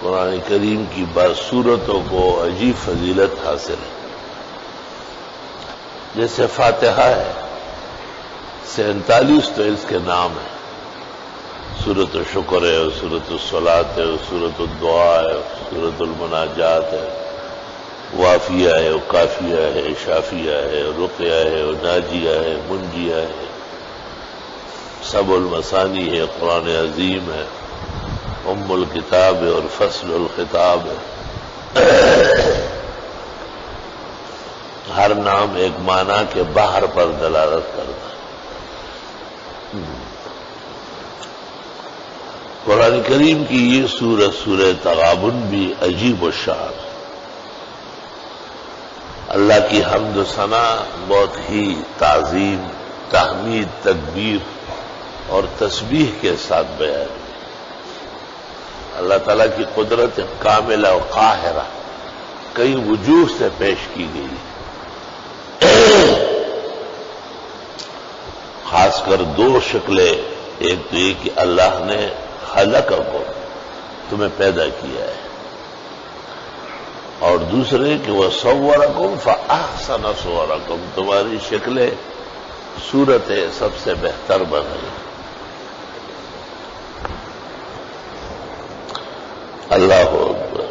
قرآن کریم کی بعض صورتوں کو عجیب فضیلت حاصل ہے. جیسے فاتحہ ہے، 47 تو اس کے نام ہیں. سورۃ الشکر ہے، سورۃ الصلاۃ ہے، سورۃ الدعاء ہے، سورۃ المناجات ہے، وافیہ ہے، کافیہ ہے، شافیہ ہے، رقیہ ہے، ناجیہ ہے، منجیہ ہے، سب المثانی ہے، قرآن عظیم ہے، ام الکتاب ہے اور فصل الخطاب ہے. ہر نام ایک معنی کے باہر پر دلالت کرتا ہے. قرآن کریم کی یہ سورہ سورہ تغابن بھی عجیب و شان. اللہ کی حمد و ثنا بہت ہی تعظیم، تحمید، تکبیر اور تسبیح کے ساتھ بیان. اللہ تعالیٰ کی قدرت کاملہ و قاہرہ کئی وجوہ سے پیش کی گئی. خاص کر دو شکلیں، ایک تو یہ کہ اللہ نے خلقکم، تمہیں پیدا کیا ہے، اور دوسرے کہ وہ صورکم فاحسن صورکم، تمہاری شکلیں، صورتیں سب سے بہتر بنائی. اللہ اکبر.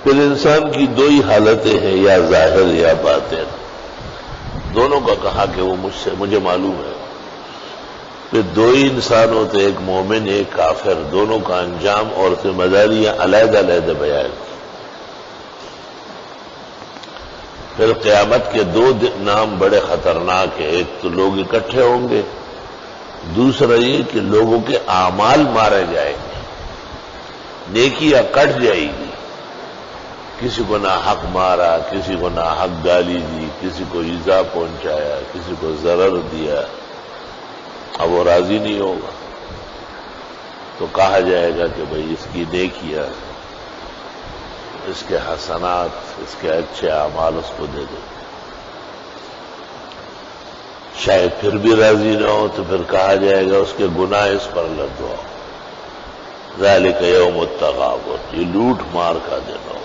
پھر انسان کی دو ہی حالتیں ہیں، یا ظاہر یا باطن. دونوں کا کہا کہ وہ مجھے معلوم ہے. پھر دو ہی انسان ہوتے، ایک مومن ایک کافر. دونوں کا انجام اور ذمہ داریاں علیحدہ علیحدہ بیان کی. پھر قیامت کے دو نام بڑے خطرناک ہیں. ایک تو لوگ اکٹھے ہوں گے، دوسرا یہ کہ لوگوں کے اعمال مارے جائیں گے، نیکیاں کٹ جائے گی. کسی کو ناحق مارا، کسی کو ناحق گالی دی، کسی کو ایذا پہنچایا، کسی کو ضرر دیا، اب وہ راضی نہیں ہوگا تو کہا جائے گا کہ بھئی اس کی نیکیاں، اس کے حسنات، اس کے اچھے اعمال اس کو دے دو. شاید پھر بھی راضی نہ ہو تو پھر کہا جائے گا اس کے گناہ اس پر لدواؤ. ذالک یوم التغابن، یہ لوٹ مار کا دن ہوگا.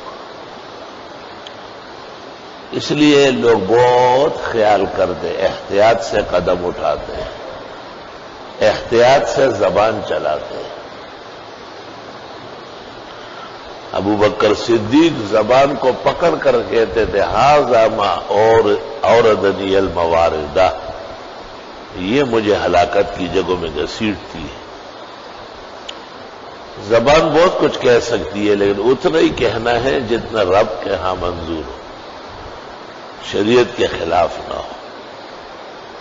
اس لیے لوگ بہت خیال کرتے، احتیاط سے قدم اٹھاتے ہیں، احتیاط سے زبان چلاتے ہیں. ابو بکر صدیق زبان کو پکڑ کر کہتے تھے ھذا ما اوردنی المواردہ، یہ مجھے ہلاکت کی جگہوں میں گھسیٹتی ہے. زبان بہت کچھ کہہ سکتی ہے، لیکن اتنا ہی کہنا ہے جتنا رب کے ہاں منظور ہو، شریعت کے خلاف نہ ہو.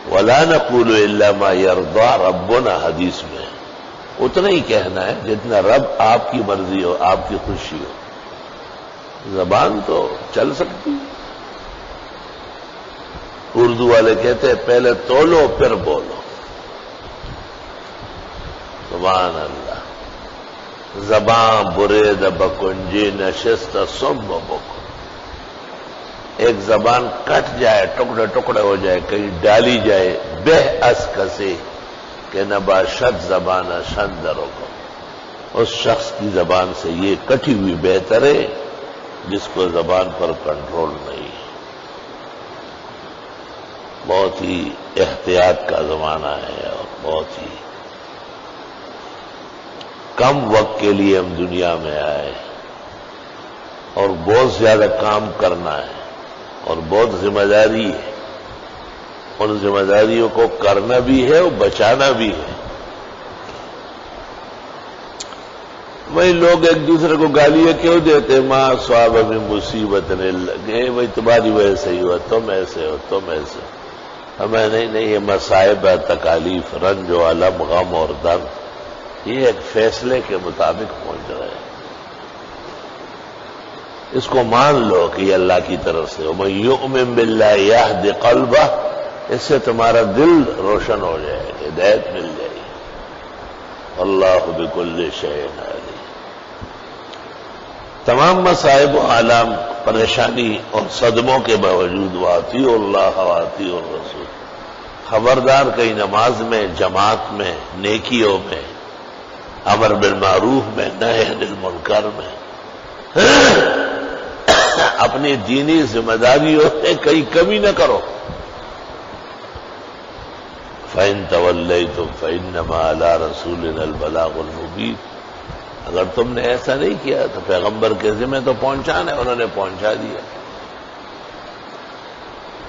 وَلَا نَقُولُ إِلَّا مَا يَرْضَىٰ رَبُّنَا حدیث میں اتنا ہی کہنا ہے جتنا رب آپ کی مرضی ہو، آپ کی خوشی ہو. زبان تو چل سکتی ہے. اردو والے کہتے ہیں پہلے تولو پھر بولو. سبحان اللہ. زبان برید بکنجی نشست سم بکن. ایک زبان کٹ جائے، ٹکڑے ٹکڑے ہو جائے، کہیں ڈالی جائے، بہ اس کسے کہ نباشد زبان شندروں کو، اس شخص کی زبان سے یہ کٹی ہوئی بہتر ہے جس کو زبان پر کنٹرول نہیں. بہت ہی احتیاط کا زمانہ ہے اور بہت ہی کم وقت کے لیے ہم دنیا میں آئے اور بہت زیادہ کام کرنا ہے اور بہت ذمہ داری ہے. ان ذمہ داریوں کو کرنا بھی ہے اور بچانا بھی ہے. وہی لوگ ایک دوسرے کو گالیاں کیوں دیتے؟ ماں صحابہ میں مصیبت نے لگے، وہی تمہاری وجہ سے ہی ہوا، تم ایسے ہو، تم ایسے ہو. ہمیں نہیں، یہ مصائب ہے، تکالیف، رنج و الم، غم اور درد، یہ ایک فیصلے کے مطابق پہنچ رہے ہیں. اس کو مان لو کہ یہ اللہ کی طرف سے. وَمَن يُؤْمِن بِاللَّهِ يَهْدِ قَلْبَهُ، اس سے تمہارا دل روشن ہو جائے گا، ہدایت مل جائے گی. اللہ بكل شيء علیم. تمام مصائب و آلام، پریشانی اور صدموں کے باوجود وَأَطِیعُوا اللَّهَ وَأَطِیعُوا الرَّسُولَ، خبردار کہیں نماز میں، جماعت میں، نیکیوں میں امر بالمعروف میں، نہی عن المنکر میں، اپنی دینی ذمہ داریوں میں کئی کمی نہ کرو۔ فَإِن تَوَلَّيْتُمْ فَإِنَّمَا عَلَىٰ رَسُولِنَا الْبَلَاغُ الْمُبِينُ۔ اگر تم نے ایسا نہیں کیا تو پیغمبر کے ذمہ تو پہنچانا ہے، انہوں نے پہنچا دیا۔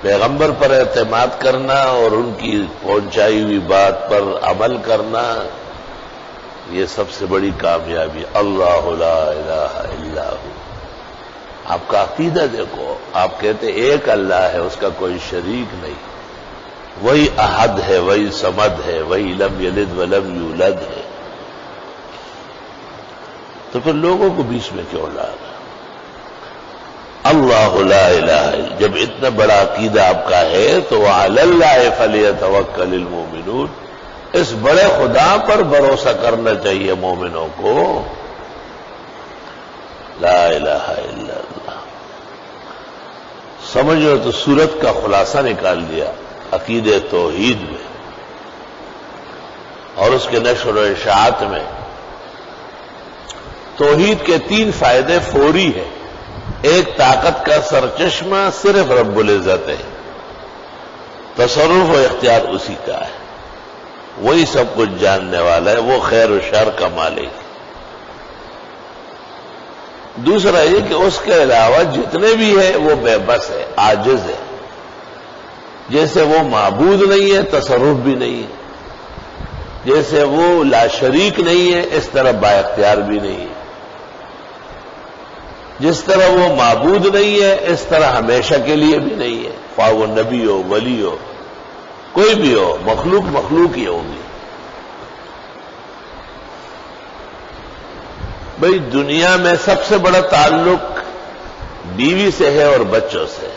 پیغمبر پر اعتماد کرنا اور ان کی پہنچائی ہوئی بات پر عمل کرنا، یہ سب سے بڑی کامیابی۔ اللہ لا الہ الا ہو۔ آپ کا عقیدہ دیکھو، آپ کہتے ایک اللہ ہے، اس کا کوئی شریک نہیں، وہی احد ہے، وہی صمد ہے، وہی لم یلد ولم یولد ہے، تو پھر لوگوں کو بیچ میں کیوں لانا؟ اللہ لا الہ الا، جب اتنا بڑا عقیدہ آپ کا ہے تو وعلی اللہ فلیتوکل المؤمنون، اس بڑے خدا پر بھروسہ کرنا چاہیے مومنوں کو۔ لا الہ الا اللہ سمجھو تو سورت کا خلاصہ نکال دیا عقید توحید میں، اور اس کے نشر و اشاعت میں۔ توحید کے 3 فائدے فوری ہیں۔ ایک، طاقت کا سرچشمہ صرف رب العزت ہے، تصرف و اختیار اسی کا ہے، وہی سب کچھ جاننے والا ہے، وہ خیر و شر کا مالک ہے۔ دوسرا یہ کہ اس کے علاوہ جتنے بھی ہیں وہ بے بس ہے، عاجز ہے، جیسے وہ معبود نہیں ہے تصرف بھی نہیں ہے، جیسے وہ لا شریک نہیں ہے اس طرح با اختیار بھی نہیں ہے، جس طرح وہ معبود نہیں ہے اس طرح ہمیشہ کے لیے بھی نہیں ہے، خواہ وہ نبی ہو، ولی ہو، کوئی بھی ہو، مخلوق ہی ہوگی۔ بھئی دنیا میں سب سے بڑا تعلق بیوی سے ہے اور بچوں سے۔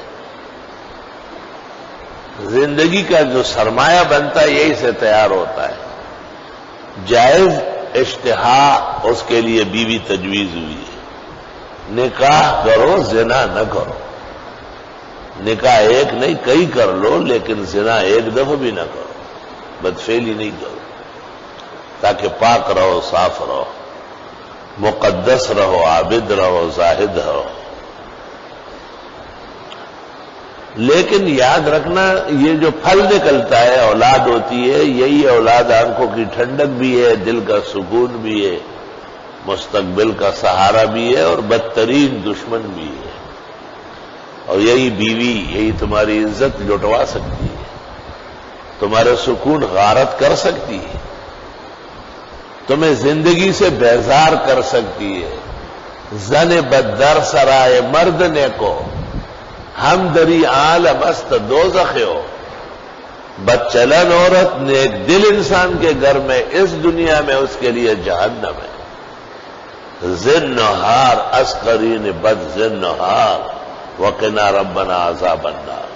زندگی کا جو سرمایہ بنتا ہے یہی سے تیار ہوتا ہے۔ جائز اشتہا اس کے لیے بیوی تجویز ہوئی ہے۔ نکاح کرو، زنا نہ کرو۔ نکاح ایک نہیں کئی کر لو، لیکن زنا ایک دفعہ بھی نہ کرو، بدفعلی نہیں کرو، تاکہ پاک رہو، صاف رہو، مقدس رہو، عابد رہو، زاہد رہو۔ لیکن یاد رکھنا یہ جو پھل نکلتا ہے، اولاد ہوتی ہے، یہی اولاد آنکھوں کی ٹھنڈک بھی ہے، دل کا سکون بھی ہے، مستقبل کا سہارا بھی ہے، اور بدترین دشمن بھی ہے۔ اور یہی بیوی، یہی تمہاری عزت لٹوا سکتی ہے، تمہارے سکون غارت کر سکتی ہے، تمہیں زندگی سے بیزار کر سکتی ہے۔ زن بدر سرائے مرد نے کو، ہم دری عالم است دوزخ ہو۔ بدچلن عورت نیک دل انسان کے گھر میں اس دنیا میں اس کے لیے جہنم ہے۔ زن نہار اسقرین بد زن نہار وقنا ربنا عذاب النار،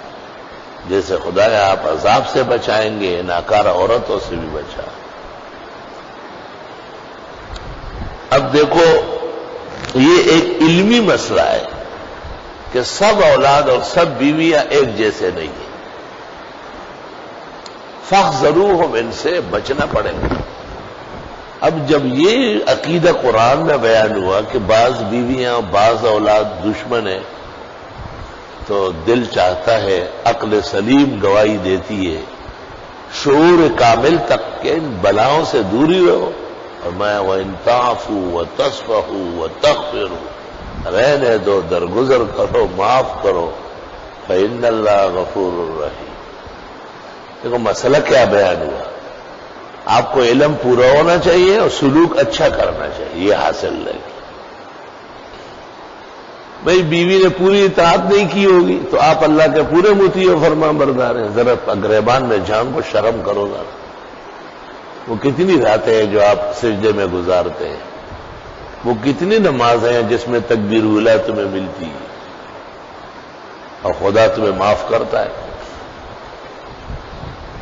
جیسے خدایا آپ عذاب سے بچائیں گے، ناکارہ عورتوں سے بھی بچا۔ اب دیکھو یہ ایک علمی مسئلہ ہے کہ سب اولاد اور سب بیویاں ایک جیسے نہیں ہیں، فاحذروہم، ان سے بچنا پڑے گا۔ اب جب یہ عقیدہ قرآن میں بیان ہوا کہ بعض بیویاں بعض اولاد دشمن ہیں، تو دل چاہتا ہے، عقل سلیم گواہی دیتی ہے، شعور کامل تک کہ ان بلاؤں سے دوری رہو، اور میں وَإِن تَعْفُوا وَتَصْفَحُوا وَتَغْفِرُوا، رہنے دو، درگزر کرو، معاف کرو، فَإِنَّ اللَّهَ غَفُورٌ رَحِيمٌ۔ دیکھو مسئلہ کیا بیان ہوا، آپ کو علم پورا ہونا چاہیے اور سلوک اچھا کرنا چاہیے، یہ حاصل لگے۔ بھئی بیوی نے پوری اطاعت نہیں کی ہوگی تو آپ اللہ کے پورے مطیع و فرما بردار ہیں، ذرا گریبان میں جان کو شرم کرو گا۔ وہ کتنی راتیں ہیں جو آپ سجدے میں گزارتے ہیں، وہ کتنی نمازیں ہیں جس میں تکبیر اولیٰ تمہیں ملتی ہے، اور خدا تمہیں معاف کرتا ہے۔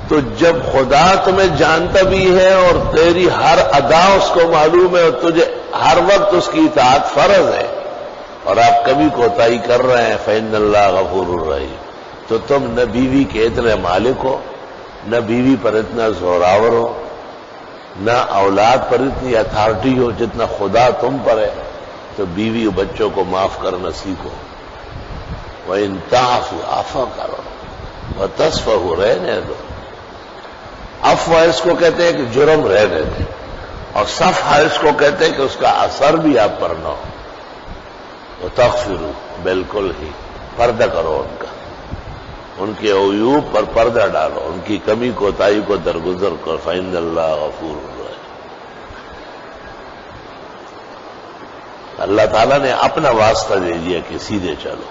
تو جب خدا تمہیں جانتا بھی ہے اور تیری ہر ادا اس کو معلوم ہے اور تجھے ہر وقت اس کی اطاعت فرض ہے، اور آپ کبھی کوتاہی کر رہے ہیں، فإن اللہ غفور الرحیم، تو تم نہ بیوی کے اتنے مالک ہو، نہ بیوی پر اتنا زوراور ہو، نہ اولاد پر اتنی اتھارٹی ہو جتنا خدا تم پر ہے، تو بیوی و بچوں کو معاف کرنا سیکھو۔ وَإِن تَعْفُوا عَفَا کرو، وَتَصْفَحُوا رہنے دو۔ عفو اس کو کہتے ہیں کہ جرم رہنے دیں، اور صفحہ اس کو کہتے ہیں کہ اس کا اثر بھی آپ پر نہ ہو۔ وَتَغْفِرُوا، بالکل ہی پردہ کرو ان کا، ان کے عیوب پر پردہ ڈالو، ان کی کمی کوتاہی کو درگزر کرو۔ فَإِنَّ اللَّهَ غَفُورٌ رَحِيمٌ۔ اللہ تعالیٰ نے اپنا واسطہ دے دیا کہ سیدھے چلو،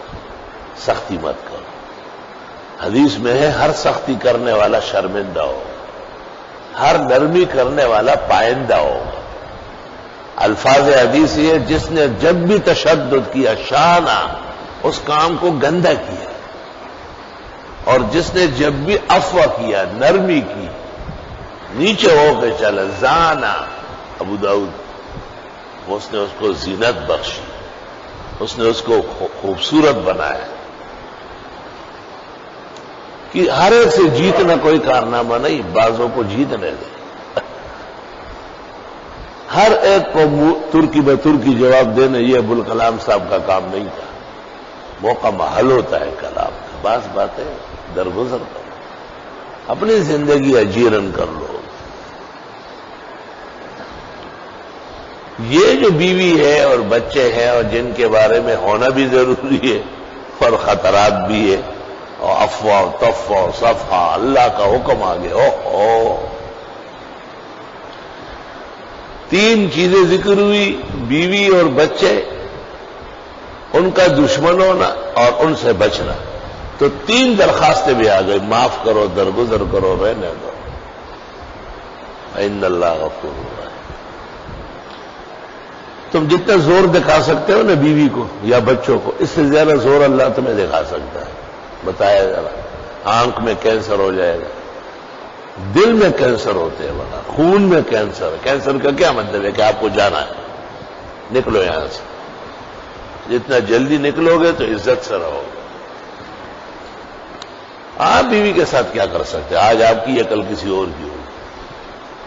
سختی مت کرو۔ حدیث میں ہے ہر سختی کرنے والا شرمندہ ہو، ہر نرمی کرنے والا پائندہ ہو۔ الفاظ حدیث یہ، جس نے جب بھی تشدد کیا، شانہ، اس کام کو گندا کیا، اور جس نے جب بھی عفو کیا، نرمی کی، نیچے ہو کے چلا، زانا، ابو داؤد، اس نے اس کو زینت بخشی، اس نے اس کو خوبصورت بنایا۔ کہ ہر ایک سے جیتنا کوئی کارنامہ نہیں، بعضوں کو جیتنے دے۔ ہر ایک کو ترکی بہ ترکی جواب دینا یہ ابوالکلام صاحب کا کام نہیں تھا۔ موقع محل ہوتا ہے کلام کا، بعض باتیں درگزر کرو، اپنی زندگی اجیرن کر لو۔ یہ جو بیوی ہے اور بچے ہیں اور جن کے بارے میں ہونا بھی ضروری ہے اور خطرات بھی ہے، اور افواہ تفواہ صفحہ، اللہ کا حکم آگے، تین چیزیں ذکر ہوئی، بیوی اور بچے، ان کا دشمن ہونا اور ان سے بچنا، تو تین درخواستیں بھی آ گئی، معاف کرو، درگزر کرو، رہنے دو۔ ان اللہ غفور رحیم۔ تم جتنا زور دکھا سکتے ہو نا بیوی کو یا بچوں کو، اس سے زیادہ زور اللہ تمہیں دکھا سکتا ہے۔ بتایا ذرا، آنکھ میں کینسر ہو جائے گا، دل میں کینسر ہوتے ہیں، بنا خون میں کینسر۔ کینسر کا کیا مطلب ہے کہ آپ کو جانا ہے، نکلو یہاں سے، جتنا جلدی نکلو گے تو عزت سے رہو گے۔ آپ بیوی کے ساتھ کیا کر سکتے ہیں؟ آج آپ کی یا کل کسی اور کی ہوگی۔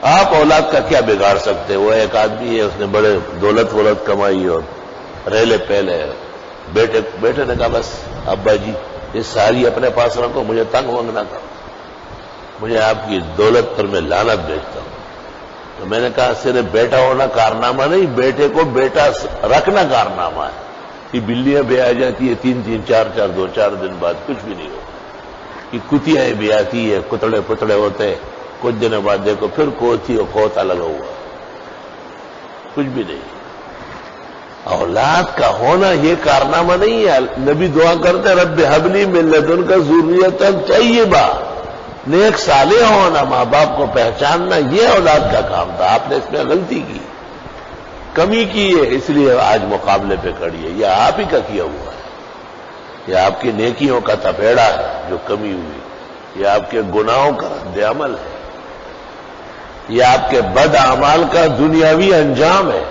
آپ اولاد کا کیا بگاڑ سکتے؟ وہ ایک آدمی ہے، اس نے بڑے دولت کمائی اور ریلے پہلے، بیٹے نے کہا بس ابا جی یہ ساری اپنے پاس رکھو، مجھے تنگ وانگ نہ کرو، مجھے آپ کی دولت پر میں لعنت بھیجتا ہوں۔ تو میں نے کہا صرف بیٹا ہونا کارنامہ نہیں، بیٹے کو بیٹا رکھنا کارنامہ ہے۔ کہ بلیاں بھی آ جاتی ہے 3 4 2 4 دن بعد، کچھ بھی نہیں ہوتا۔ کہ کتیاں بھی آتی ہے، کتڑے ہوتے ہیں، کچھ دنوں بعد دیکھو پھر کوتھی اور کھوتا لگا ہوا، کچھ بھی نہیں۔ اولاد کا ہونا یہ کارنامہ نہیں ہے۔ نبی دعا کرتے ہیں رب ہب لی من لدنک ذریۃ طیبہ، نیک صالح ہونا، ماں باپ کو پہچاننا، یہ اولاد کا کام تھا۔ آپ نے اس میں غلطی کی، کمی کی ہے، اس لیے آج مقابلے پہ کھڑی ہے۔ یہ آپ ہی کا کیا ہوا ہے، یہ آپ کی نیکیوں کا تپیڑا ہے جو کمی ہوئی، یہ آپ کے گناہوں کا رد عمل ہے، یہ آپ کے بد اعمال کا دنیاوی انجام ہے۔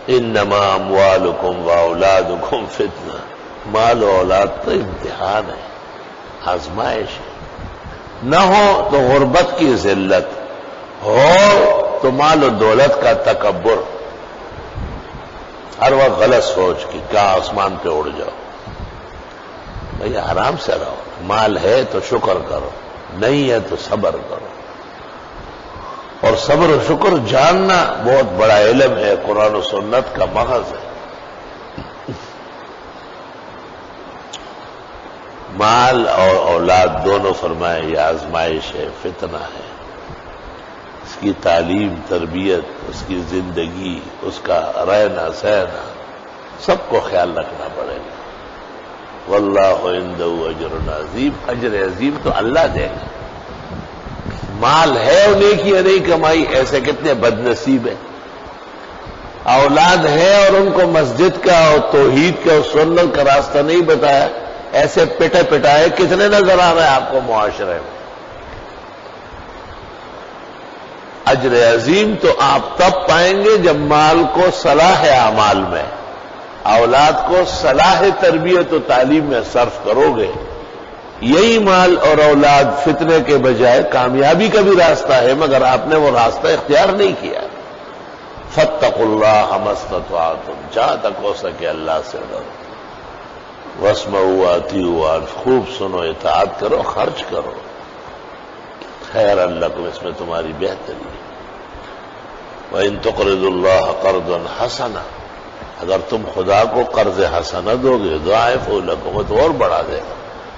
انما اموالکم واولادکم فتنہ، مال و اولاد تو امتحان ہے، آزمائش ہے۔ نہ ہو تو غربت کی ذلت، ہو تو مال و دولت کا تکبر، ہر وقت غلط سوچ کی کیا آسمان پہ اڑ جاؤ۔ بھئی آرام سے رہو، مال ہے تو شکر کرو، نہیں ہے تو صبر کرو۔ اور صبر و شکر جاننا بہت بڑا علم ہے، قرآن و سنت کا ماخذ ہے۔ مال اور اولاد دونوں فرمائے یہ آزمائش ہے، فتنہ ہے۔ اس کی تعلیم، تربیت، اس کی زندگی، اس کا رہنا سہنا، سب کو خیال رکھنا پڑے گا۔ واللہ عنده اجر عظیم، اجر عظیم تو اللہ دے گا۔ مال ہے انہیں کی نہیں کمائی، ایسے کتنے بد نصیب ہیں۔ اولاد ہے اور ان کو مسجد کا اور توحید کا اور سنت کا راستہ نہیں بتایا، ایسے پٹائے کتنے نظر آ رہے ہیں آپ کو معاشرے میں۔ اجر عظیم تو آپ تب پائیں گے جب مال کو صلاح اعمال میں، اولاد کو صلاح تربیت و تعلیم میں صرف کرو گے، یہی مال اور اولاد فتنے کے بجائے کامیابی کا بھی راستہ ہے، مگر آپ نے وہ راستہ اختیار نہیں کیا۔ فاتقوا اللہ ما استطعتم، جہاں تک ہو سکے اللہ سے ڈرو، واسمعوا واطیعوا، خوب سنو، اطاعت کرو، خرچ کرو، خیر لکم، اس میں تمہاری بہتری ہے۔ وَإِن تُقْرِضُوا اللَّهَ قَرْضًا حَسَنًا، اگر تم خدا کو قرض حسنہ دو گے، ضاعفہ لکم، وہ تو اور بڑھا دے گا،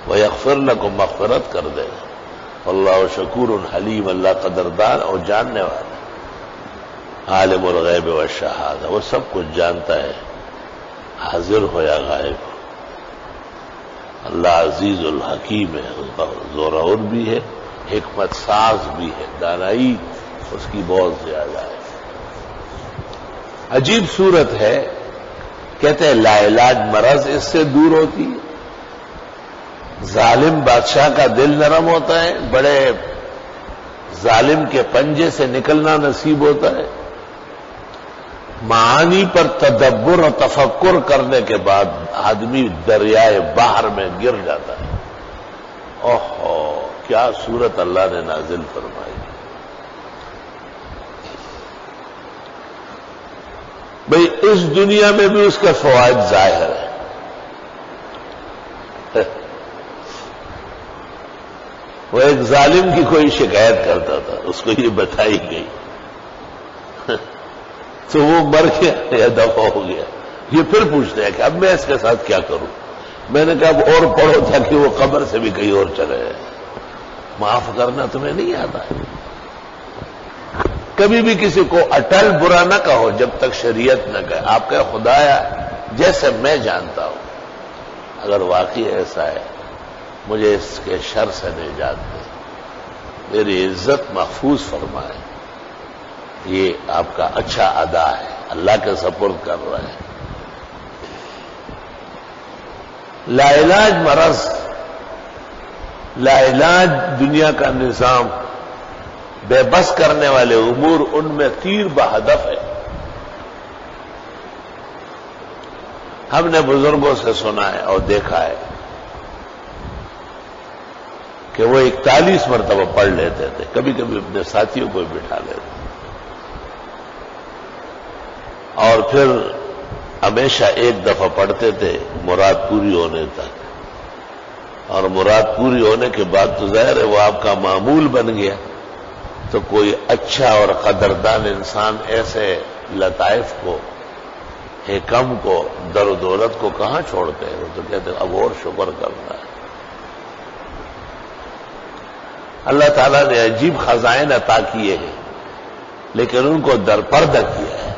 وَيَغْفِرْ لَكُمْ، مغفرت کر دے گا، وَاللَّهُ شَكُورٌ حلیم، اللہ قدردان اور جاننے والا، عالم الغیب والشہادہ، وہ سب کچھ جانتا ہے، حاضر ہو یا غائب ہو۔ اللہ عزیز الحکیم ہے، اس کا زورور بھی ہے، حکمت ساز بھی ہے، دانائی اس کی بہت زیادہ ہے۔ عجیب صورت ہے، کہتے ہیں لا علاج مرض اس سے دور ہوتی ہے، ظالم بادشاہ کا دل نرم ہوتا ہے، بڑے ظالم کے پنجے سے نکلنا نصیب ہوتا ہے، معانی پر تدبر اور تفکر کرنے کے بعد آدمی دریائے باہر میں گر جاتا ہے۔ اوہو، کیا صورت اللہ نے نازل فرمائی۔ بھئی اس دنیا میں بھی اس کے فوائد ظاہر ہیں۔ وہ ایک ظالم کی کوئی شکایت کرتا تھا، اس کو یہ بتائی گئی تو وہ مر گیا یا دفع ہو گیا۔ یہ پھر پوچھتے ہیں کہ اب میں اس کے ساتھ کیا کروں؟ میں نے کہا اب اور پڑھو تاکہ وہ قبر سے بھی کہیں اور چلے جائے۔ معاف کرنا تمہیں نہیں آتا ہے؟ کبھی بھی کسی کو اٹل برا نہ کہو جب تک شریعت نہ کہے۔ آپ کا خدایا جیسے میں جانتا ہوں، اگر واقعی ایسا ہے مجھے اس کے شر سے نجات دے، میری عزت محفوظ فرمائے، یہ آپ کا اچھا ادا ہے، اللہ کے سپرد کر رہا ہے۔ لا علاج مرض، لا علاج دنیا کا نظام، بے بس کرنے والے امور، ان میں تیر بہدف ہے۔ ہم نے بزرگوں سے سنا ہے اور دیکھا ہے کہ وہ 41 مرتبہ پڑھ لیتے تھے، کبھی کبھی اپنے ساتھیوں کو بٹھا لیتے، اور پھر ہمیشہ ایک دفعہ پڑھتے تھے مراد پوری ہونے تک، اور مراد پوری ہونے کے بعد تو ظاہر ہے وہ آپ کا معمول بن گیا، تو کوئی اچھا اور قدردان انسان ایسے لطائف کو، حکم کو، در و دولت کو کہاں چھوڑتے ہیں؟ وہ تو کہتے ہیں اب اور شکر کرنا ہے۔ اللہ تعالیٰ نے عجیب خزائن عطا کیے ہیں، لیکن ان کو درپردہ کیا ہے،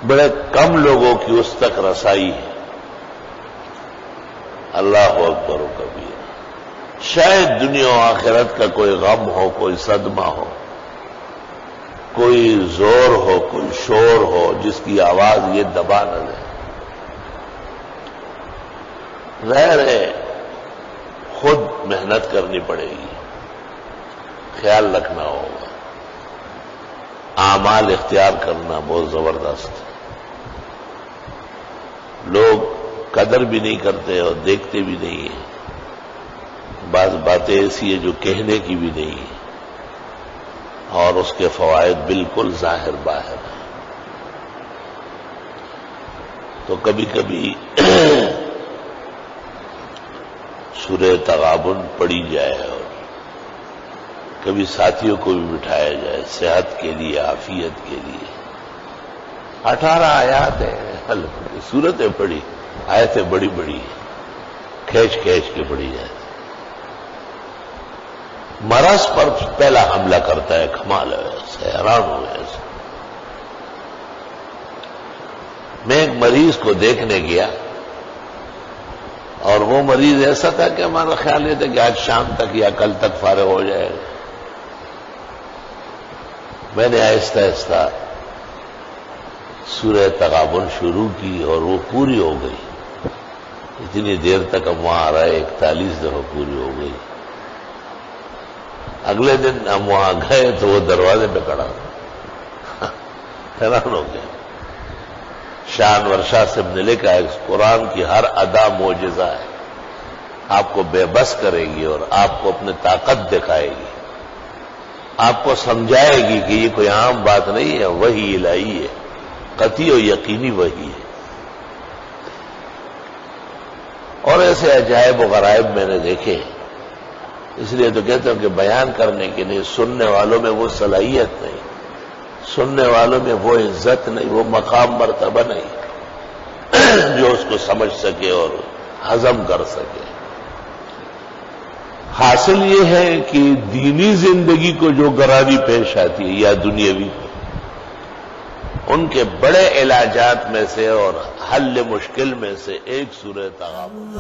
بڑے کم لوگوں کی اس تک رسائی ہے۔ اللہ اکبر و کبیر، شاید دنیا و آخرت کا کوئی غم ہو، کوئی صدمہ ہو، کوئی زور ہو، کوئی شور ہو جس کی آواز یہ دبا نہ دے۔ ظاہر ہے خود محنت کرنی پڑے گی، خیال رکھنا ہوگا، اعمال اختیار کرنا بہت زبردست ہے۔ لوگ قدر بھی نہیں کرتے اور دیکھتے بھی نہیں ہیں، بعض باتیں ایسی ہیں جو کہنے کی بھی نہیں ہیں، اور اس کے فوائد بالکل ظاہر باہر ہیں۔ تو کبھی کبھی سورہ تغابن پڑھی جائے اور کبھی ساتھیوں کو بھی بٹھایا جائے، صحت کے لیے، عافیت کے لیے۔ 18 آیات ہیں، سورتیں پڑھی، آیتیں بڑی بڑی ہیں، کھینچ کھینچ کے پڑھی جائے۔ مرض پر پہلا حملہ کرتا ہے، کمال ہے، سے حیران ہوئے ایسے۔ میں ایک مریض کو دیکھنے گیا، اور وہ مریض ایسا تھا کہ ہمارا خیال یہ تھا کہ آج شام تک یا کل تک فارغ ہو جائے۔ میں نے آہستہ آہستہ سورہ تغابن شروع کی اور وہ پوری ہو گئی۔ اتنی دیر تک ہم وہاں رہے، 41 دفعہ پوری ہو گئی۔ اگلے دن ہم وہاں گئے تو وہ دروازے پہ کھڑا تھا، حیران ہو گیا۔ شاہ انور شاہ صاحب نے لکھا ہے قرآن کی ہر ادا معجزہ ہے، آپ کو بے بس کرے گی اور آپ کو اپنی طاقت دکھائے گی، آپ کو سمجھائے گی کہ یہ کوئی عام بات نہیں ہے، وحی الہی ہے، قطعی و یقینی وحی ہے۔ اور ایسے عجائب و غرائب میں نے دیکھے، اس لیے تو کہتا ہوں کہ بیان کرنے کے لیے سننے والوں میں وہ صلاحیت نہیں، سننے والوں میں وہ عزت نہیں، وہ مقام مرتبہ نہیں جو اس کو سمجھ سکے اور ہضم کر سکے۔ حاصل یہ ہے کہ دینی زندگی کو جو گرانی پیش آتی ہے یا دنیاوی کو، ان کے بڑے علاجات میں سے اور حل مشکل میں سے ایک سورہ تغابن۔